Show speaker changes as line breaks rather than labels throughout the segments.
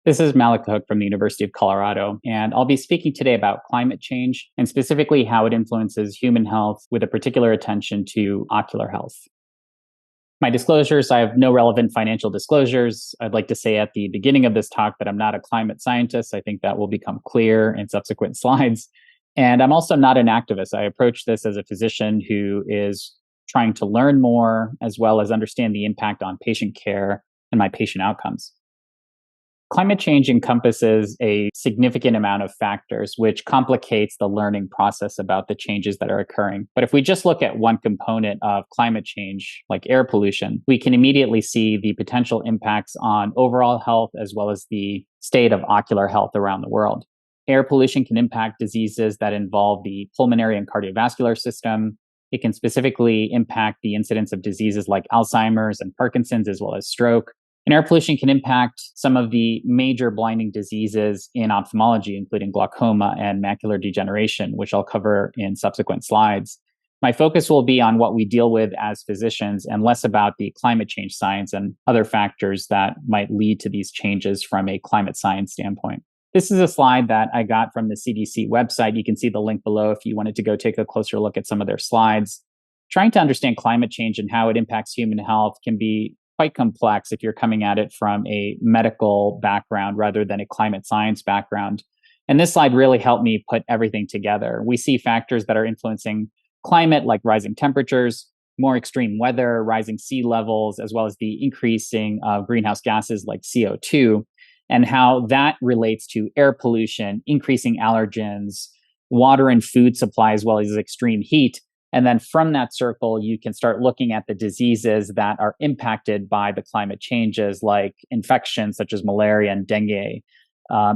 This is Malik from the University of Colorado, and I'll be speaking today about climate change and specifically how it influences human health with a particular attention to ocular health. My disclosures: I have no relevant financial disclosures. I'd like to say at the beginning of this talk that I'm not a climate scientist. I think that will become clear in subsequent slides. And I'm also not an activist. I approach this as a physician who is trying to learn more as well as understand the impact on patient care and my patient outcomes. Climate change encompasses a significant amount of factors, which complicates the learning process about the changes that are occurring. But if we just look at one component of climate change, like air pollution, we can immediately see the potential impacts on overall health as well as the state of ocular health around the world. Air pollution can impact diseases that involve the pulmonary and cardiovascular system. It can specifically impact the incidence of diseases like Alzheimer's and Parkinson's, as well as stroke. And air pollution can impact some of the major blinding diseases in ophthalmology, including glaucoma and macular degeneration, which I'll cover in subsequent slides. My focus will be on what we deal with as physicians and less about the climate change science and other factors that might lead to these changes from a climate science standpoint. This is a slide that I got from the CDC website. You can see the link below if you wanted to go take a closer look at some of their slides. Trying to understand climate change and how it impacts human health can be quite complex if you're coming at it from a medical background rather than a climate science background. And this slide really helped me put everything together. We see factors that are influencing climate, like rising temperatures, more extreme weather, rising sea levels, as well as the increasing of greenhouse gases like CO2, and how that relates to air pollution, increasing allergens, water and food supply, as well as extreme heat. And then from that circle, you can start looking at the diseases that are impacted by the climate changes, like infections such as malaria and dengue,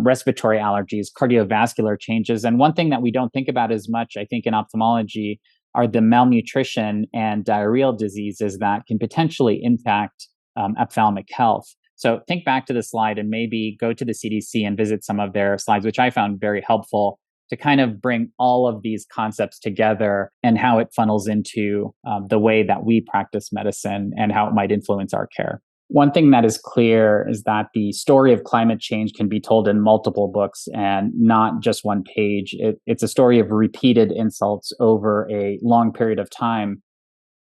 respiratory allergies, cardiovascular changes. And one thing that we don't think about as much, I think, in ophthalmology are the malnutrition and diarrheal diseases that can potentially impact ophthalmic health. So think back to the slide and maybe go to the CDC and visit some of their slides, which I found very helpful to kind of bring all of these concepts together and how it funnels into the way that we practice medicine and how it might influence our care. One thing that is clear is that the story of climate change can be told in multiple books and not just one page. It's a story of repeated insults over a long period of time.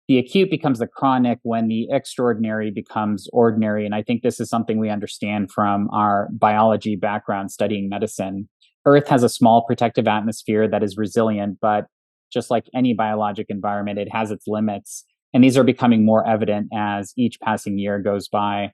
The acute becomes the chronic when the extraordinary becomes ordinary. And I think this is something we understand from our biology background studying medicine. Earth has a small protective atmosphere that is resilient, but just like any biologic environment, it has its limits. And these are becoming more evident as each passing year goes by.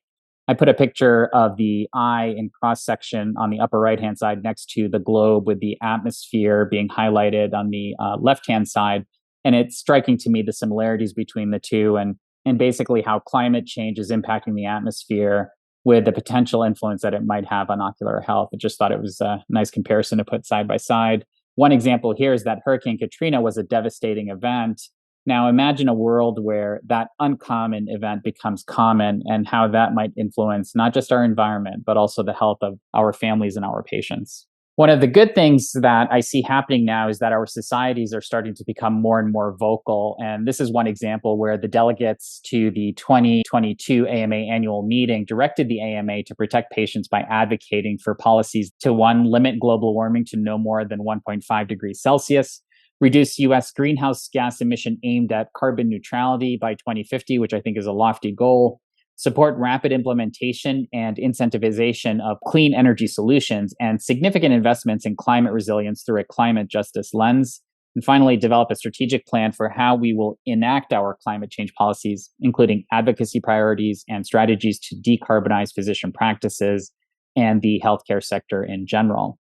I put a picture of the eye in cross section on the upper right-hand side next to the globe with the atmosphere being highlighted on the left-hand side. And it's striking to me the similarities between the two and basically how climate change is impacting the atmosphere with the potential influence that it might have on ocular health. I just thought it was a nice comparison to put side by side. One example here is that Hurricane Katrina was a devastating event. Now imagine a world where that uncommon event becomes common and how that might influence not just our environment, but also the health of our families and our patients. One of the good things that I see happening now is that our societies are starting to become more and more vocal. And this is one example where the delegates to the 2022 AMA annual meeting directed the AMA to protect patients by advocating for policies to, one, limit global warming to no more than 1.5 degrees Celsius, reduce US greenhouse gas emission aimed at carbon neutrality by 2050, which I think is a lofty goal, support rapid implementation and incentivization of clean energy solutions, and significant investments in climate resilience through a climate justice lens. And finally, develop a strategic plan for how we will enact our climate change policies, including advocacy priorities and strategies to decarbonize physician practices and the healthcare sector in general.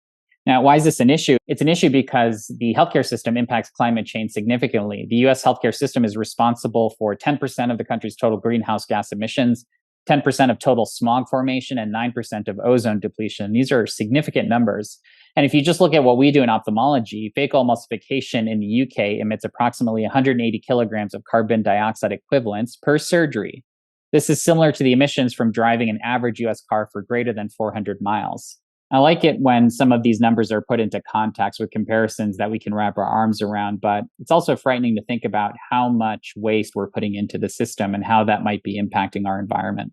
Now, why is this an issue? It's an issue because the healthcare system impacts climate change significantly. The US healthcare system is responsible for 10% of the country's total greenhouse gas emissions, 10% of total smog formation, and 9% of ozone depletion. These are significant numbers. And if you just look at what we do in ophthalmology, phacoemulsification in the UK emits approximately 180 kilograms of carbon dioxide equivalents per surgery. This is similar to the emissions from driving an average US car for greater than 400 miles. I like it when some of these numbers are put into context with comparisons that we can wrap our arms around, but it's also frightening to think about how much waste we're putting into the system and how that might be impacting our environment.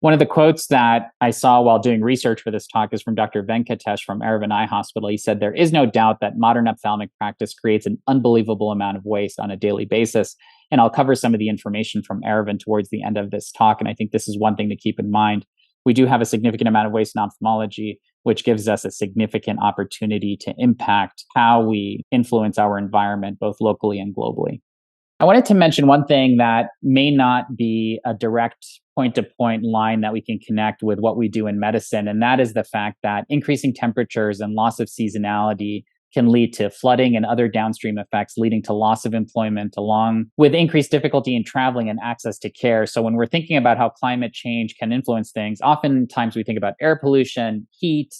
One of the quotes that I saw while doing research for this talk is from Dr. Venkatesh from Aravind Eye Hospital. He said, "There is no doubt that modern ophthalmic practice creates an unbelievable amount of waste on a daily basis." And I'll cover some of the information from Aravind towards the end of this talk. And I think this is one thing to keep in mind. We do have a significant amount of waste in ophthalmology, which gives us a significant opportunity to impact how we influence our environment, both locally and globally. I wanted to mention one thing that may not be a direct point-to-point line that we can connect with what we do in medicine, and that is the fact that increasing temperatures and loss of seasonality can lead to flooding and other downstream effects, leading to loss of employment, along with increased difficulty in traveling and access to care. So when we're thinking about how climate change can influence things, oftentimes we think about air pollution, heat,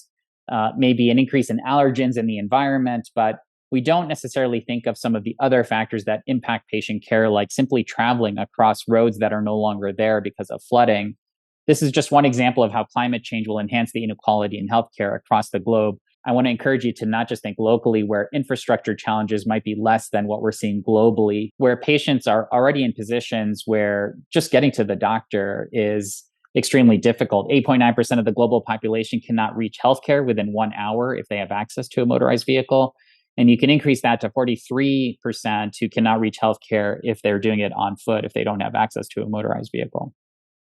maybe an increase in allergens in the environment, but we don't necessarily think of some of the other factors that impact patient care, like simply traveling across roads that are no longer there because of flooding. This is just one example of how climate change will enhance the inequality in healthcare across the globe. I want to encourage you to not just think locally, where infrastructure challenges might be less than what we're seeing globally, where patients are already in positions where just getting to the doctor is extremely difficult. 8.9% of the global population cannot reach healthcare within 1 hour if they have access to a motorized vehicle. And you can increase that to 43% who cannot reach healthcare if they're doing it on foot, if they don't have access to a motorized vehicle.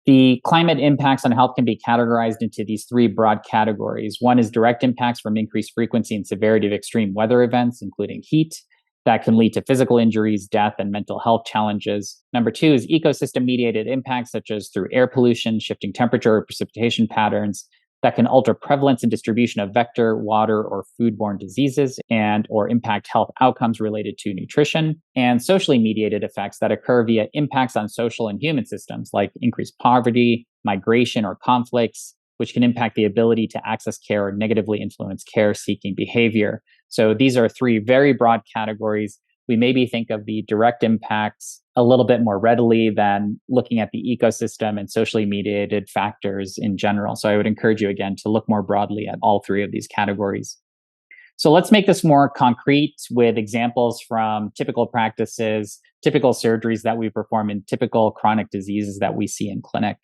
The climate impacts on health can be categorized into these three broad categories. One is direct impacts from increased frequency and severity of extreme weather events, including heat, that can lead to physical injuries, death, and mental health challenges. Number two is ecosystem-mediated impacts, such as through air pollution, shifting temperature, or precipitation patterns, that can alter prevalence and distribution of vector, water, or foodborne diseases and or impact health outcomes related to nutrition, and socially mediated effects that occur via impacts on social and human systems like increased poverty, migration, or conflicts, which can impact the ability to access care or negatively influence care-seeking behavior. So these are three very broad categories. We maybe think of the direct impacts a little bit more readily than looking at the ecosystem and socially mediated factors in general. So I would encourage you again to look more broadly at all three of these categories. So let's make this more concrete with examples from typical practices, typical surgeries that we perform in typical chronic diseases that we see in clinic.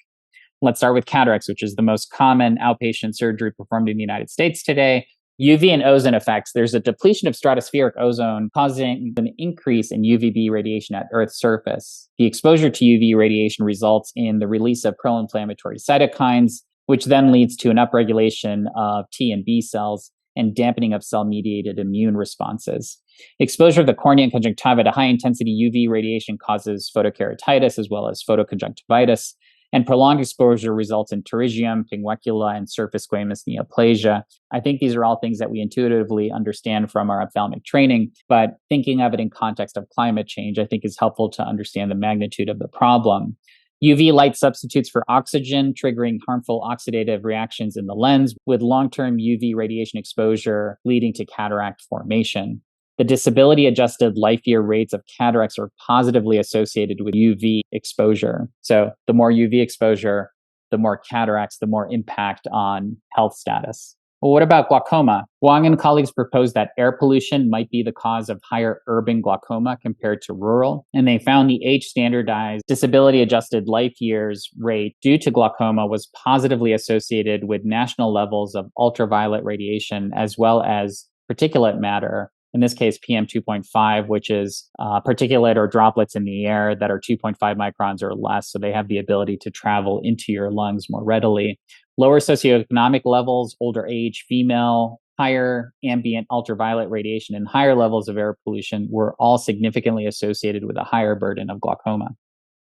Let's start with cataracts, which is the most common outpatient surgery performed in the United States today. UV and ozone effects. There's a depletion of stratospheric ozone causing an increase in UVB radiation at Earth's surface. The exposure to UV radiation results in the release of pro-inflammatory cytokines, which then leads to an upregulation of T and B cells and dampening of cell-mediated immune responses. Exposure of the cornea and conjunctiva to high-intensity UV radiation causes photokeratitis as well as photoconjunctivitis. And prolonged exposure results in pterygium, pinguecula, and surface squamous neoplasia. I think these are all things that we intuitively understand from our ophthalmic training, but thinking of it in context of climate change, I think is helpful to understand the magnitude of the problem. UV light substitutes for oxygen, triggering harmful oxidative reactions in the lens, with long-term UV radiation exposure leading to cataract formation. The disability-adjusted life year rates of cataracts are positively associated with UV exposure. So the more UV exposure, the more cataracts, the more impact on health status. Well, what about glaucoma? Wang and colleagues proposed that air pollution might be the cause of higher urban glaucoma compared to rural. And they found the age-standardized disability-adjusted life years rate due to glaucoma was positively associated with national levels of ultraviolet radiation as well as particulate matter, in this case, PM 2.5, which is particulate or droplets in the air that are 2.5 microns or less. So they have the ability to travel into your lungs more readily. Lower socioeconomic levels, older age, female, higher ambient ultraviolet radiation, and higher levels of air pollution were all significantly associated with a higher burden of glaucoma.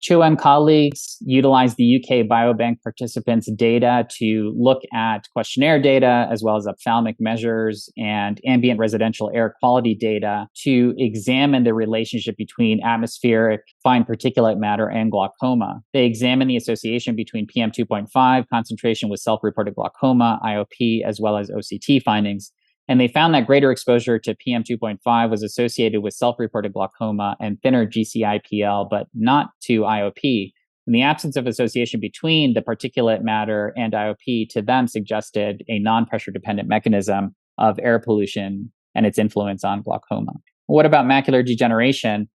Chu and colleagues utilized the UK Biobank participants' data to look at questionnaire data, as well as ophthalmic measures and ambient residential air quality data to examine the relationship between atmospheric fine particulate matter and glaucoma. They examined the association between PM 2.5 concentration with self-reported glaucoma, IOP, as well as OCT findings. And they found that greater exposure to PM 2.5 was associated with self-reported glaucoma and thinner GCIPL, but not to IOP. And the absence of association between the particulate matter and IOP to them suggested a non-pressure dependent mechanism of air pollution and its influence on glaucoma. What about macular degeneration?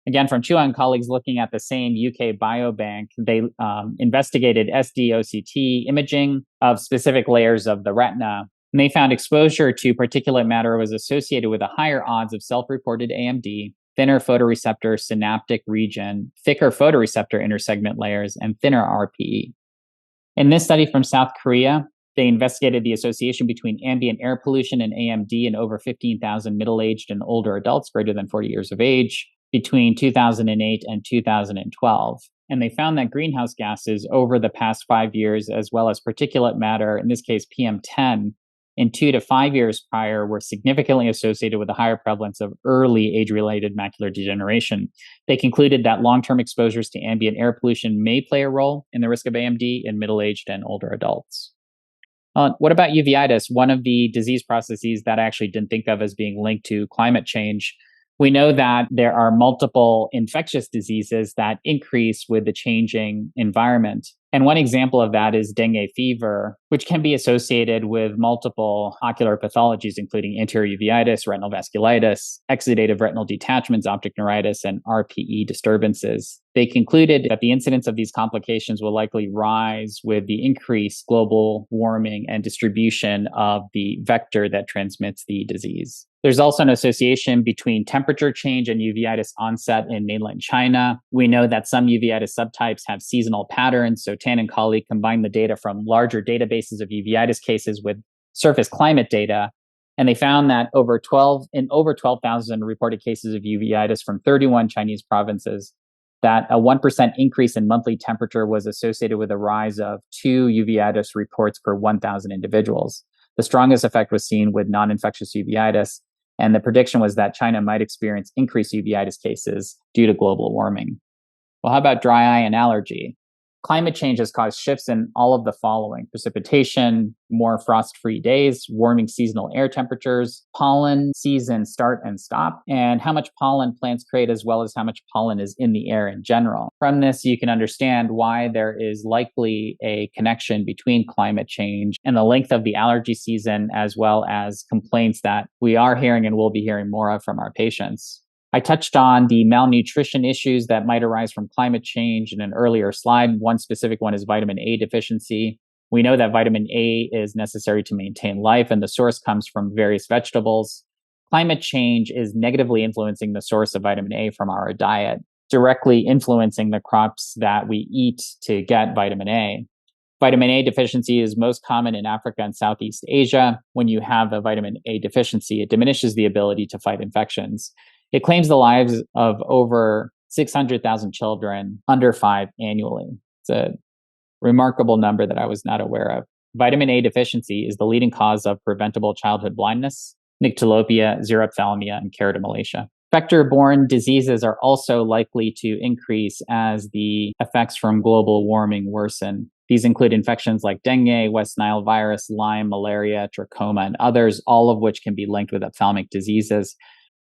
Again, from Chua and colleagues looking at the same UK biobank, they investigated SD-OCT imaging of specific layers of the retina. And they found exposure to particulate matter was associated with a higher odds of self-reported AMD, thinner photoreceptor synaptic region, thicker photoreceptor intersegment layers, and thinner RPE. In this study from South Korea, they investigated the association between ambient air pollution and AMD in over 15,000 middle-aged and older adults greater than 40 years of age between 2008 and 2012. And they found that greenhouse gases over the past 5 years, as well as particulate matter, in this case PM10, in 2 to 5 years prior, were significantly associated with a higher prevalence of early age-related macular degeneration. They concluded that long-term exposures to ambient air pollution may play a role in the risk of AMD in middle-aged and older adults. What about uveitis, one of the disease processes that I actually didn't think of as being linked to climate change? We know that there are multiple infectious diseases that increase with the changing environment. And one example of that is dengue fever, which can be associated with multiple ocular pathologies, including anterior uveitis, retinal vasculitis, exudative retinal detachments, optic neuritis, and RPE disturbances. They concluded that the incidence of these complications will likely rise with the increased global warming and distribution of the vector that transmits the disease. There's also an association between temperature change and uveitis onset in mainland China. We know that some uveitis subtypes have seasonal patterns. So Tan and colleague combined the data from larger databases of uveitis cases with surface climate data. And they found that over 12,000 reported cases of uveitis from 31 Chinese provinces, that a 1% increase in monthly temperature was associated with a rise of 2 uveitis reports per 1,000 individuals. The strongest effect was seen with non-infectious uveitis, and the prediction was that China might experience increased uveitis cases due to global warming. Well, how about dry eye and allergy? Climate change has caused shifts in all of the following: precipitation, more frost-free days, warming seasonal air temperatures, pollen season start and stop, and how much pollen plants create, as well as how much pollen is in the air in general. From this, you can understand why there is likely a connection between climate change and the length of the allergy season, as well as complaints that we are hearing and will be hearing more of from our patients. I touched on the malnutrition issues that might arise from climate change in an earlier slide. One specific one is vitamin A deficiency. We know that vitamin A is necessary to maintain life, and the source comes from various vegetables. Climate change is negatively influencing the source of vitamin A from our diet, directly influencing the crops that we eat to get vitamin A. Vitamin A deficiency is most common in Africa and Southeast Asia. When you have a vitamin A deficiency, it diminishes the ability to fight infections. It claims the lives of over 600,000 children under 5 annually. It's a remarkable number that I was not aware of. Vitamin A deficiency is the leading cause of preventable childhood blindness, nyctalopia, xerophthalmia, and keratomalacia. Vector-borne diseases are also likely to increase as the effects from global warming worsen. These include infections like dengue, West Nile virus, Lyme, malaria, trachoma, and others, all of which can be linked with ophthalmic diseases.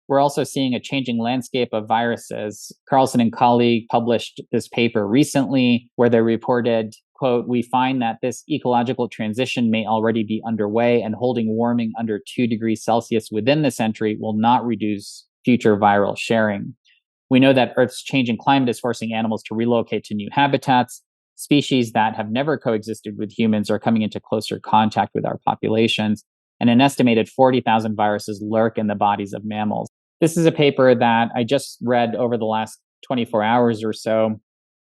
We're also seeing a changing landscape of viruses. Carlson and colleague published this paper recently where they reported, quote, "We find that this ecological transition may already be underway, and holding warming under 2 degrees Celsius within the century will not reduce future viral sharing. We know that Earth's changing climate is forcing animals to relocate to new habitats. Species that have never coexisted with humans are coming into closer contact with our populations, and an estimated 40,000 viruses lurk in the bodies of mammals." This is a paper that I just read over the last 24 hours or so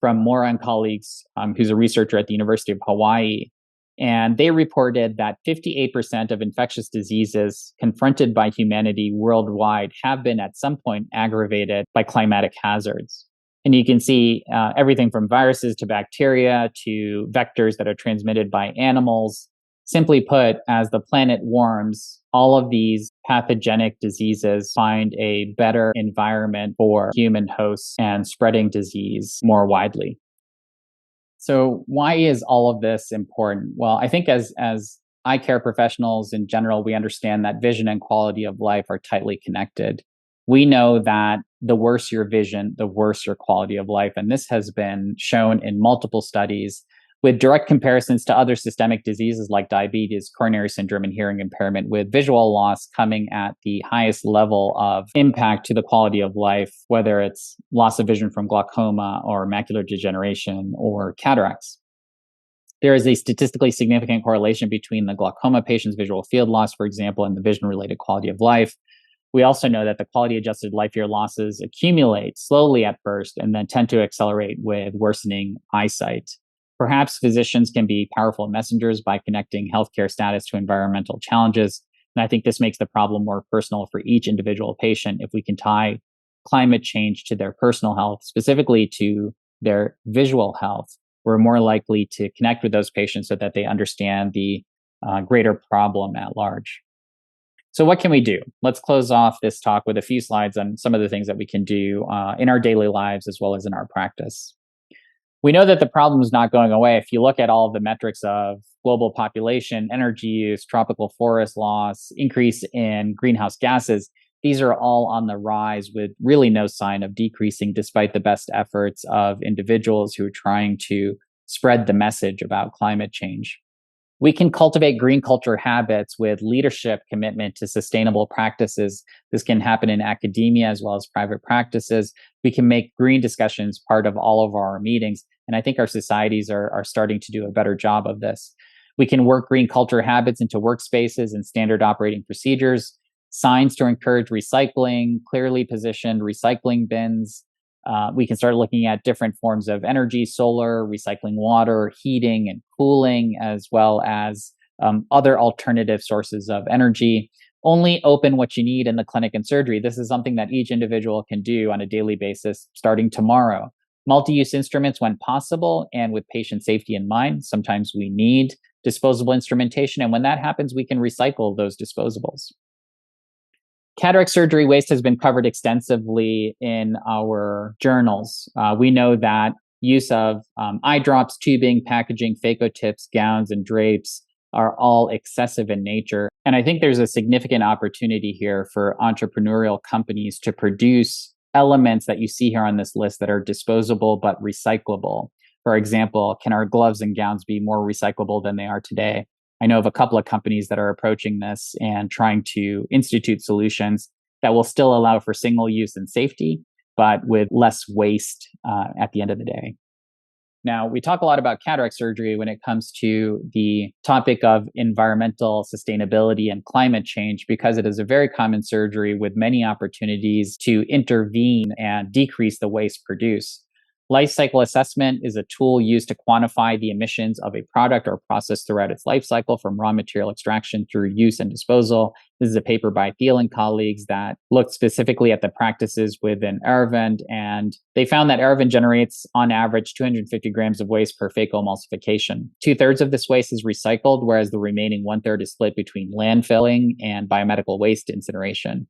from Mora and colleagues, who's a researcher at the University of Hawaii. And they reported that 58% of infectious diseases confronted by humanity worldwide have been at some point aggravated by climatic hazards. And you can see everything from viruses to bacteria to vectors that are transmitted by animals. Simply put, as the planet warms, all of these pathogenic diseases find a better environment for human hosts and spreading disease more widely. So why is all of this important? Well, I think as eye care professionals in general, we understand that vision and quality of life are tightly connected. We know that the worse your vision, the worse your quality of life. And this has been shown in multiple studies. with direct comparisons to other systemic diseases like diabetes, coronary syndrome, and hearing impairment, with visual loss coming at the highest level of impact to the quality of life, whether it's loss of vision from glaucoma or macular degeneration or cataracts. There is a statistically significant correlation between the glaucoma patient's visual field loss, for example, and the vision-related quality of life. We also know that the quality-adjusted life year losses accumulate slowly at first and then tend to accelerate with worsening eyesight. Perhaps physicians can be powerful messengers by connecting healthcare status to environmental challenges. And I think this makes the problem more personal for each individual patient if we can tie climate change to their personal health, specifically to their visual health. We're more likely to connect with those patients so that they understand the greater problem at large. So what can we do? Let's close off this talk with a few slides on some of the things that we can do in our daily lives as well as in our practice. We know that the problem is not going away. If you look at all of the metrics of global population, energy use, tropical forest loss, increase in greenhouse gases, these are all on the rise with really no sign of decreasing despite the best efforts of individuals who are trying to spread the message about climate change. We can cultivate green culture habits with leadership commitment to sustainable practices. This can happen in academia as well as private practices. We can make green discussions part of all of our meetings. And I think our societies are starting to do a better job of this. We can work green culture habits into workspaces and standard operating procedures, signs to encourage recycling, clearly positioned recycling bins. We can start looking at different forms of energy, solar, recycling water, heating and cooling, as well as other alternative sources of energy. Only open what you need in the clinic and surgery. This is something that each individual can do on a daily basis starting tomorrow. Multi-use instruments when possible and with patient safety in mind. Sometimes we need disposable instrumentation, and when that happens, we can recycle those disposables. Cataract surgery waste has been covered extensively in our journals. We know that use of eye drops, tubing, packaging, phaco tips, gowns, and drapes are all excessive in nature. And I think there's a significant opportunity here for entrepreneurial companies to produce elements that you see here on this list that are disposable but recyclable. For example, can our gloves and gowns be more recyclable than they are today? I know of a couple of companies that are approaching this and trying to institute solutions that will still allow for single use and safety, but with less waste at the end of the day. Now, we talk a lot about cataract surgery when it comes to the topic of environmental sustainability and climate change, because it is a very common surgery with many opportunities to intervene and decrease the waste produced. Life cycle assessment is a tool used to quantify the emissions of a product or process throughout its life cycle from raw material extraction through use and disposal. This is a paper by Thiel and colleagues that looked specifically at the practices within Erevan, and they found that Erevan generates on average 250 grams of waste per phacoemulsification. 2/3 of this waste is recycled, whereas the remaining 1/3 is split between landfilling and biomedical waste incineration.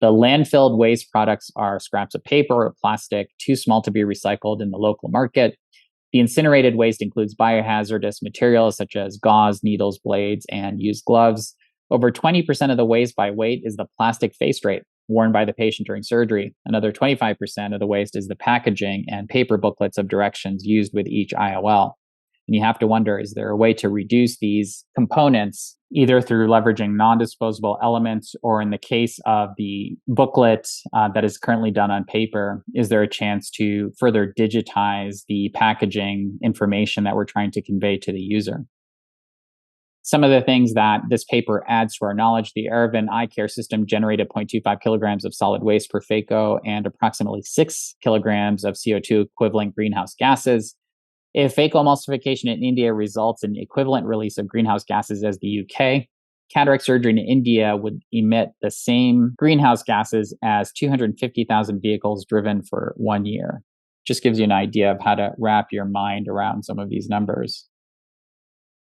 The landfilled waste products are scraps of paper or plastic, too small to be recycled in the local market. The incinerated waste includes biohazardous materials such as gauze, needles, blades, and used gloves. Over 20% of the waste by weight is the plastic face drape worn by the patient during surgery. Another 25% of the waste is the packaging and paper booklets of directions used with each IOL. And you have to wonder, is there a way to reduce these components either through leveraging non-disposable elements, or in the case of the booklet that is currently done on paper, is there a chance to further digitize the packaging information that we're trying to convey to the user? Some of the things that this paper adds to our knowledge: the Erevan eye care system generated 0.25 kilograms of solid waste per phaco and approximately 6 kilograms of CO2 equivalent greenhouse gases. If phacoemulsification in India results in the equivalent release of greenhouse gases as the UK, cataract surgery in India would emit the same greenhouse gases as 250,000 vehicles driven for 1 year. Just gives you an idea of how to wrap your mind around some of these numbers.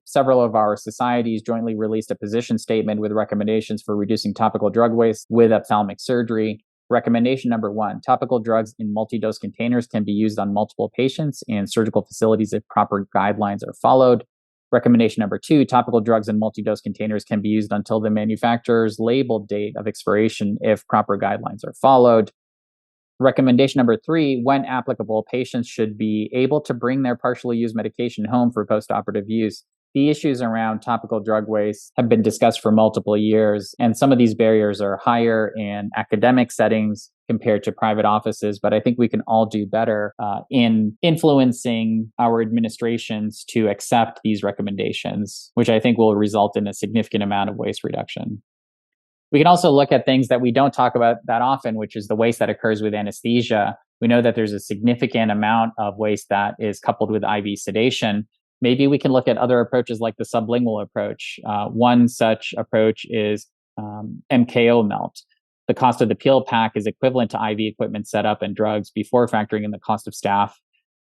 Several of our societies jointly released a position statement with recommendations for reducing topical drug waste with ophthalmic surgery. Recommendation number 1, topical drugs in multi-dose containers can be used on multiple patients in surgical facilities if proper guidelines are followed. Recommendation number 2, topical drugs in multi-dose containers can be used until the manufacturer's label date of expiration if proper guidelines are followed. Recommendation number 3, when applicable, patients should be able to bring their partially used medication home for postoperative use. The issues around topical drug waste have been discussed for multiple years, and some of these barriers are higher in academic settings compared to private offices, but I think we can all do better in influencing our administrations to accept these recommendations, which I think will result in a significant amount of waste reduction. We can also look at things that we don't talk about that often, which is the waste that occurs with anesthesia. We know that there's a significant amount of waste that is coupled with IV sedation. Maybe we can look at other approaches like the sublingual approach. One such approach is MKO melt. The cost of the peel pack is equivalent to IV equipment setup and drugs before factoring in the cost of staff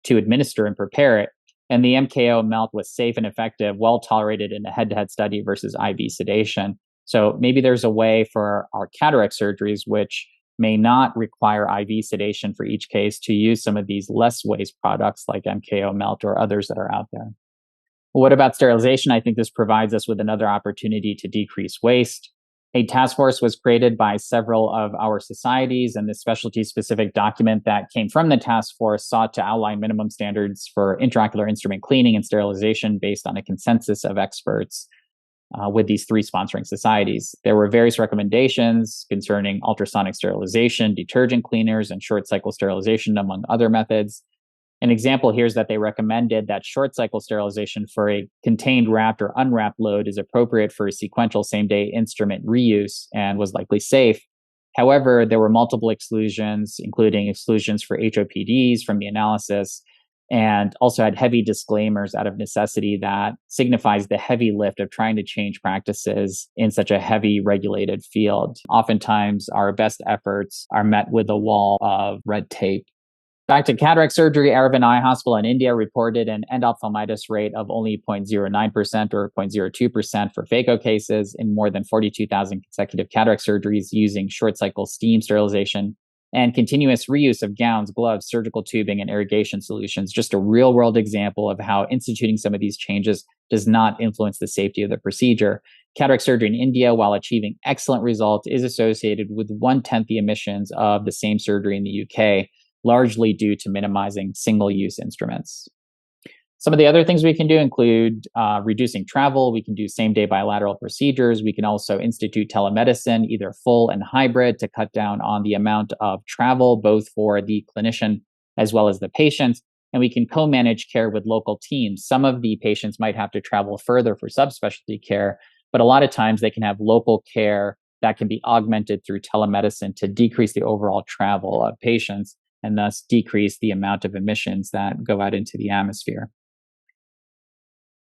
to administer and prepare it. And the MKO melt was safe and effective, well tolerated in a head-to-head study versus IV sedation. So maybe there's a way for our cataract surgeries, which may not require IV sedation for each case, to use some of these less waste products like MKO melt or others that are out there. What about sterilization? I think this provides us with another opportunity to decrease waste. A task force was created by several of our societies, and the specialty-specific document that came from the task force sought to outline minimum standards for intraocular instrument cleaning and sterilization based on a consensus of experts with these 3 sponsoring societies. There were various recommendations concerning ultrasonic sterilization, detergent cleaners, and short cycle sterilization, among other methods. An example here is that they recommended that short cycle sterilization for a contained wrapped or unwrapped load is appropriate for a sequential same-day instrument reuse and was likely safe. However, there were multiple exclusions, including exclusions for HOPDs from the analysis, and also had heavy disclaimers out of necessity that signifies the heavy lift of trying to change practices in such a heavy regulated field. Oftentimes, our best efforts are met with a wall of red tape. Back to cataract surgery, Aravind Eye Hospital in India reported an endophthalmitis rate of only 0.09% or 0.02% for phaco cases in more than 42,000 consecutive cataract surgeries using short cycle steam sterilization and continuous reuse of gowns, gloves, surgical tubing, and irrigation solutions. Just a real world example of how instituting some of these changes does not influence the safety of the procedure. Cataract surgery in India, while achieving excellent results, is associated with 1/10 the emissions of the same surgery in the UK, largely due to minimizing single-use instruments. Some of the other things we can do include reducing travel. We can do same-day bilateral procedures. We can also institute telemedicine, either full and hybrid, to cut down on the amount of travel, both for the clinician as well as the patient. And we can co-manage care with local teams. Some of the patients might have to travel further for subspecialty care, but a lot of times they can have local care that can be augmented through telemedicine to decrease the overall travel of patients and thus decrease the amount of emissions that go out into the atmosphere.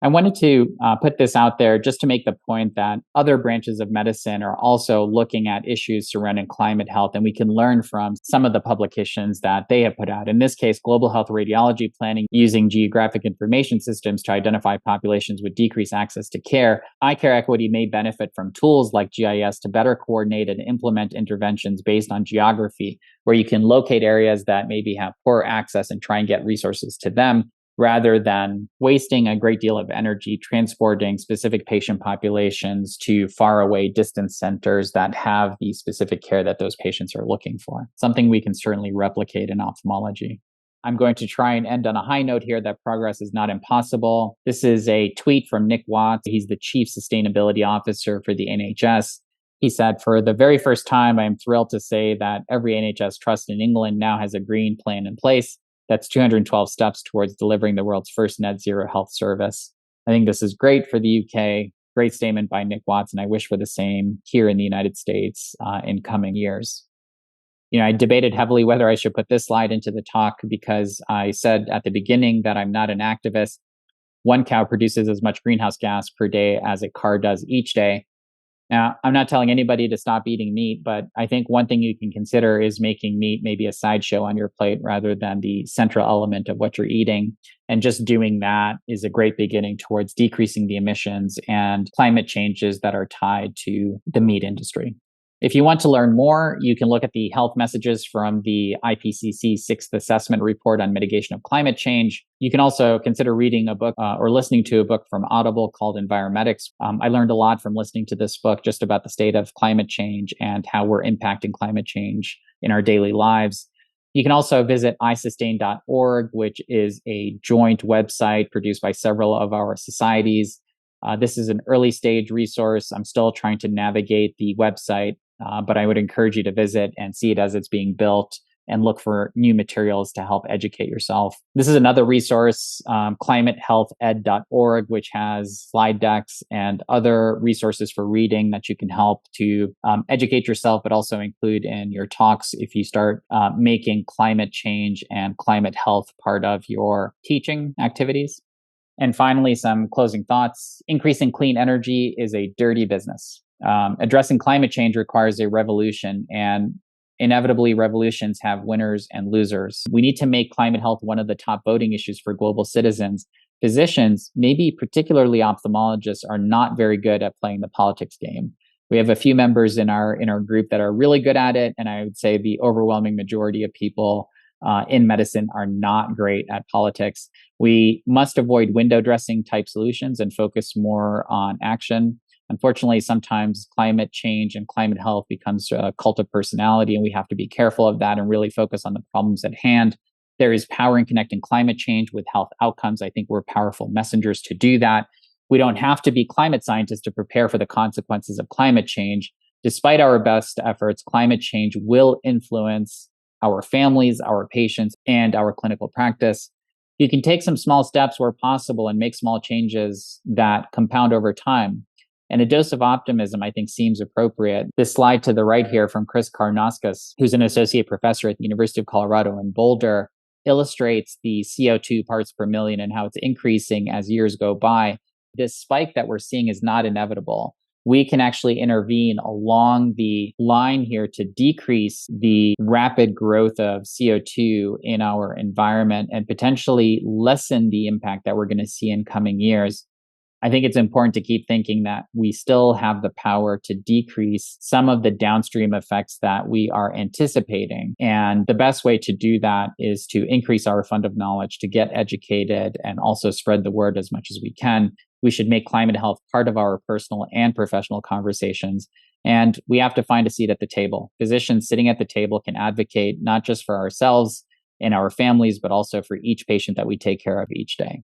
I wanted to put this out there just to make the point that other branches of medicine are also looking at issues surrounding climate health, and we can learn from some of the publications that they have put out. In this case, global health radiology planning using geographic information systems to identify populations with decreased access to care. Eye care equity may benefit from tools like GIS to better coordinate and implement interventions based on geography, where you can locate areas that maybe have poor access and try and get resources to them, rather than wasting a great deal of energy transporting specific patient populations to faraway distant centers that have the specific care that those patients are looking for. Something we can certainly replicate in ophthalmology. I'm going to try and end on a high note here that progress is not impossible. This is a tweet from Nick Watts. He's the Chief Sustainability Officer for the NHS. He said, "For the very first time, I am thrilled to say that every NHS trust in England now has a green plan in place. That's 212 steps towards delivering the world's first net zero health service." I think this is great for the UK. Great statement by Nick Watts, and I wish for the same here in the United States in coming years. I debated heavily whether I should put this slide into the talk because I said at the beginning that I'm not an activist. One cow produces as much greenhouse gas per day as a car does each day. Now, I'm not telling anybody to stop eating meat, but I think one thing you can consider is making meat maybe a sideshow on your plate rather than the central element of what you're eating. And just doing that is a great beginning towards decreasing the emissions and climate changes that are tied to the meat industry. If you want to learn more, you can look at the health messages from the IPCC 6th Assessment Report on Mitigation of Climate Change. You can also consider reading a book or listening to a book from Audible called Enviromedics. I learned a lot from listening to this book just about the state of climate change and how we're impacting climate change in our daily lives. You can also visit isustain.org, which is a joint website produced by several of our societies. This is an early stage resource. I'm still trying to navigate the website, but I would encourage you to visit and see it as it's being built and look for new materials to help educate yourself. This is another resource, climatehealthed.org, which has slide decks and other resources for reading that you can help to educate yourself, but also include in your talks if you start making climate change and climate health part of your teaching activities. And finally, some closing thoughts. Increasing clean energy is a dirty business. Addressing climate change requires a revolution, and inevitably, revolutions have winners and losers. We need to make climate health one of the top voting issues for global citizens. Physicians, maybe particularly ophthalmologists, are not very good at playing the politics game. We have a few members in our group that are really good at it, and I would say the overwhelming majority of people in medicine are not great at politics. We must avoid window dressing type solutions and focus more on action. Unfortunately, sometimes climate change and climate health becomes a cult of personality, and we have to be careful of that and really focus on the problems at hand. There is power in connecting climate change with health outcomes. I think we're powerful messengers to do that. We don't have to be climate scientists to prepare for the consequences of climate change. Despite our best efforts, climate change will influence our families, our patients, and our clinical practice. You can take some small steps where possible and make small changes that compound over time. And a dose of optimism, I think, seems appropriate. This slide to the right here from Chris Karnauskas, who's an associate professor at the University of Colorado in Boulder, illustrates the CO2 parts per million and how it's increasing as years go by. This spike that we're seeing is not inevitable. We can actually intervene along the line here to decrease the rapid growth of CO2 in our environment and potentially lessen the impact that we're going to see in coming years. I think it's important to keep thinking that we still have the power to decrease some of the downstream effects that we are anticipating. And the best way to do that is to increase our fund of knowledge, to get educated, and also spread the word as much as we can. We should make climate health part of our personal and professional conversations. And we have to find a seat at the table. Physicians sitting at the table can advocate not just for ourselves and our families, but also for each patient that we take care of each day.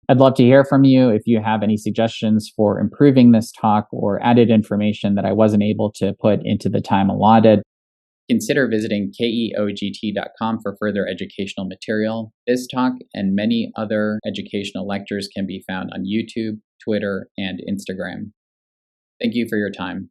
I'd love to hear from you if you have any suggestions for improving this talk or added information that I wasn't able to put into the time allotted. Consider visiting keogt.com for further educational material. This talk and many other educational lectures can be found on YouTube, Twitter, and Instagram. Thank you for your time.